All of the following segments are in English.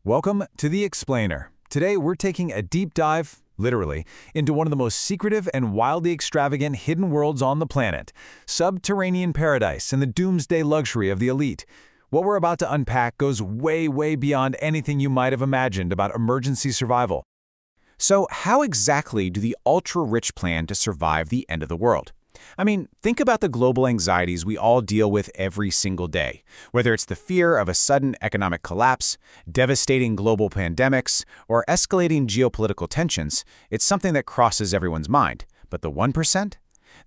Welcome to The Explainer. Today we're taking a deep dive, literally, into one of the most secretive and wildly extravagant hidden worlds on the planet, subterranean paradise and the doomsday luxury of the elite. What we're about to unpack goes way, way beyond anything you might have imagined about emergency survival. So how exactly do the ultra-rich plan to survive the end of the world? I mean, think about the global anxieties we all deal with every single day, whether it's the fear of a sudden economic collapse, devastating global pandemics, or escalating geopolitical tensions. It's something that crosses everyone's mind. But the 1%?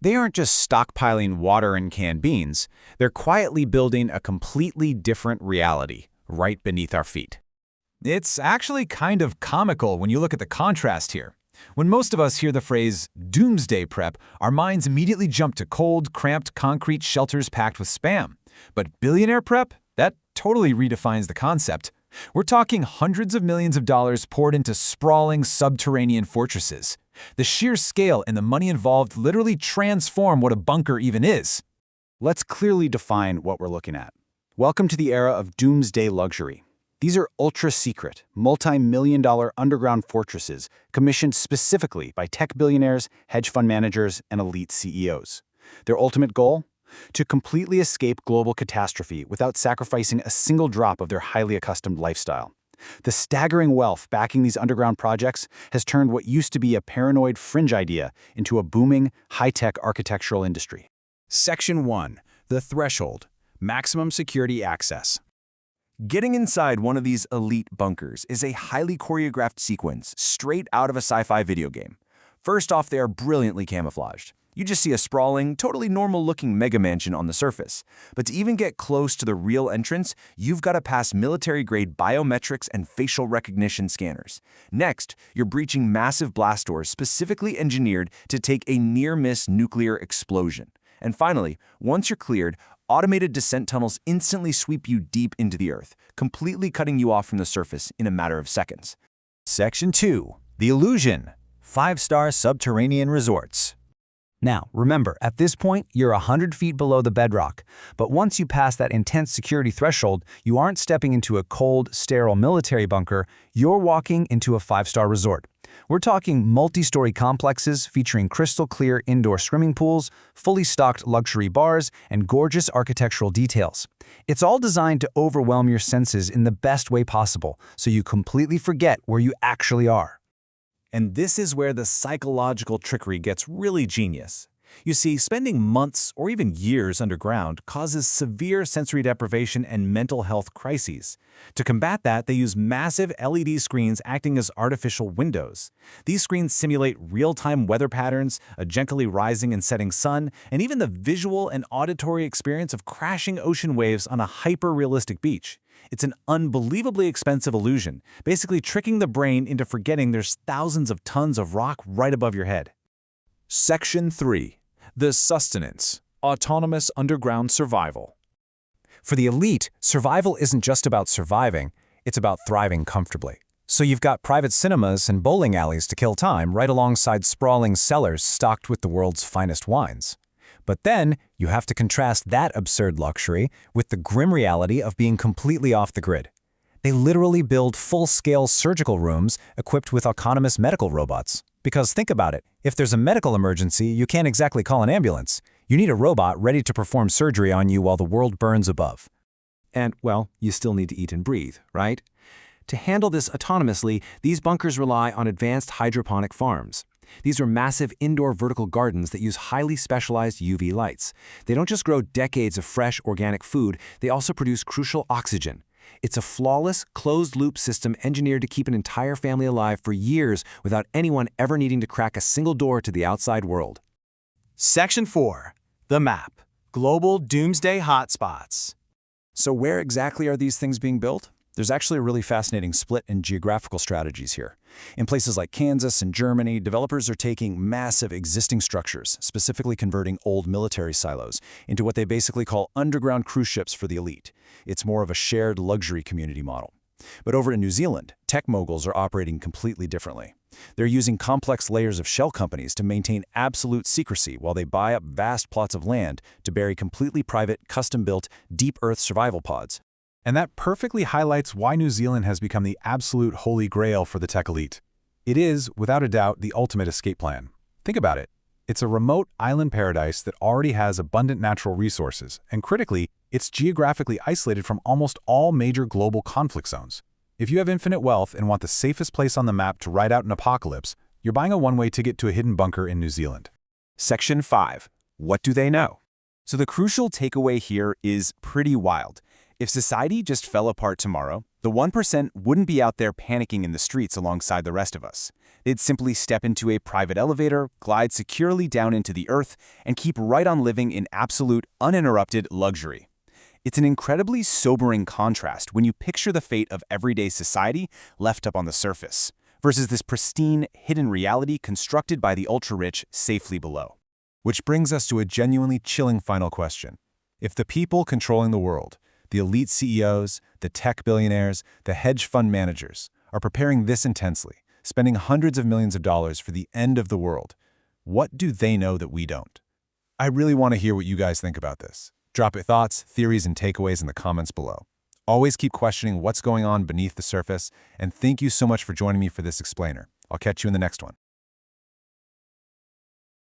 They aren't just stockpiling water and canned beans. They're quietly building a completely different reality right beneath our feet. It's actually kind of comical when you look at the contrast here. When most of us hear the phrase doomsday prep, our minds immediately jump to cold, cramped concrete shelters packed with spam. But billionaire prep? That totally redefines the concept. We're talking hundreds of millions of dollars poured into sprawling subterranean fortresses. The sheer scale and the money involved literally transform what a bunker even is. Let's clearly define what we're looking at. Welcome to the era of doomsday luxury. These are ultra-secret, multi-million-dollar underground fortresses commissioned specifically by tech billionaires, hedge fund managers, and elite CEOs. Their ultimate goal? To completely escape global catastrophe without sacrificing a single drop of their highly accustomed lifestyle. The staggering wealth backing these underground projects has turned what used to be a paranoid fringe idea into a booming, high-tech architectural industry. Section 1. The Threshold. Maximum Security Access. Getting inside one of these elite bunkers is a highly choreographed sequence straight out of a sci-fi video game. First off, they are brilliantly camouflaged. You just see a sprawling, totally normal-looking mega mansion on the surface. But to even get close to the real entrance, you've got to pass military-grade biometrics and facial recognition scanners. Next, you're breaching massive blast doors specifically engineered to take a near-miss nuclear explosion. And finally, once you're cleared, automated descent tunnels instantly sweep you deep into the earth, completely cutting you off from the surface in a matter of seconds. Section 2. The Illusion. 5-star subterranean resorts. Now, remember, at this point, you're 100 feet below the bedrock. But once you pass that intense security threshold, you aren't stepping into a cold, sterile military bunker, you're walking into a 5-star resort. We're talking multi-story complexes featuring crystal-clear indoor swimming pools, fully stocked luxury bars, and gorgeous architectural details. It's all designed to overwhelm your senses in the best way possible, so you completely forget where you actually are. And this is where the psychological trickery gets really genius. You see, spending months or even years underground causes severe sensory deprivation and mental health crises. To combat that, they use massive LED screens acting as artificial windows. These screens simulate real-time weather patterns, a gently rising and setting sun, and even the visual and auditory experience of crashing ocean waves on a hyper-realistic beach. It's an unbelievably expensive illusion, basically tricking the brain into forgetting there's thousands of tons of rock right above your head. Section 3. The Sustenance. Autonomous Underground Survival. For the elite, survival isn't just about surviving, it's about thriving comfortably. So you've got private cinemas and bowling alleys to kill time right alongside sprawling cellars stocked with the world's finest wines. But then, you have to contrast that absurd luxury with the grim reality of being completely off the grid. They literally build full-scale surgical rooms equipped with autonomous medical robots. Because think about it, if there's a medical emergency, you can't exactly call an ambulance. You need a robot ready to perform surgery on you while the world burns above. And, well, you still need to eat and breathe, right? To handle this autonomously, these bunkers rely on advanced hydroponic farms. These are massive indoor vertical gardens that use highly specialized UV lights. They don't just grow decades of fresh, organic food, they also produce crucial oxygen. It's a flawless, closed-loop system engineered to keep an entire family alive for years without anyone ever needing to crack a single door to the outside world. Section 4. The Map. Global Doomsday Hotspots. So where exactly are these things being built? There's actually a really fascinating split in geographical strategies here. In places like Kansas and Germany, developers are taking massive existing structures, specifically converting old military silos, into what they basically call underground cruise ships for the elite. It's more of a shared luxury community model. But over in New Zealand, tech moguls are operating completely differently. They're using complex layers of shell companies to maintain absolute secrecy while they buy up vast plots of land to bury completely private, custom-built, deep earth survival pods. And that perfectly highlights why New Zealand has become the absolute holy grail for the tech elite. It is, without a doubt, the ultimate escape plan. Think about it. It's a remote island paradise that already has abundant natural resources, and critically, it's geographically isolated from almost all major global conflict zones. If you have infinite wealth and want the safest place on the map to ride out an apocalypse, you're buying a one-way ticket to a hidden bunker in New Zealand. Section 5. What do they know? So the crucial takeaway here is pretty wild. If society just fell apart tomorrow, the 1% wouldn't be out there panicking in the streets alongside the rest of us. They'd simply step into a private elevator, glide securely down into the earth, and keep right on living in absolute, uninterrupted luxury. It's an incredibly sobering contrast when you picture the fate of everyday society left up on the surface, versus this pristine, hidden reality constructed by the ultra-rich safely below. Which brings us to a genuinely chilling final question. If the people controlling the world, the elite CEOs, the tech billionaires, the hedge fund managers, are preparing this intensely, spending hundreds of millions of dollars for the end of the world, what do they know that we don't? I really want to hear what you guys think about this. Drop your thoughts, theories, and takeaways in the comments below. Always keep questioning what's going on beneath the surface, and thank you so much for joining me for this explainer. I'll catch you in the next one.